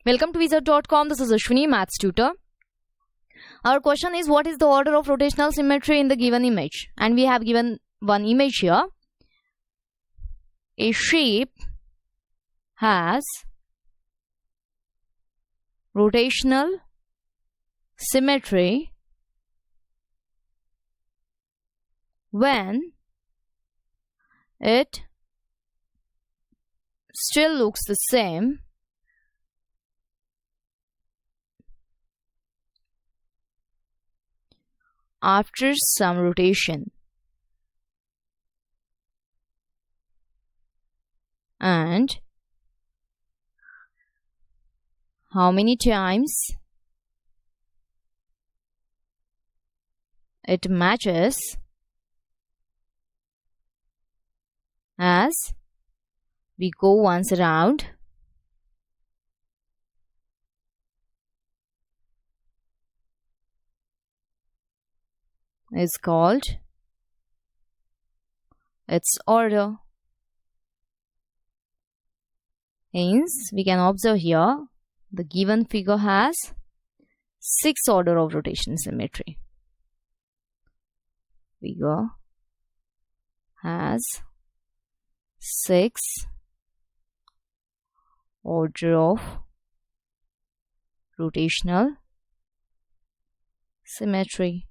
Welcome to wizard.com. This is Ashwini, maths tutor. Our question is, what is the order of rotational symmetry in the given image? And we have given one image here. A shape has rotational symmetry when it still looks the same after some rotation, and how many times it matches as we go once around is called its order. Hence, we can observe here the given figure has 6 order of rotation symmetry. Figure has 6 order of rotational symmetry.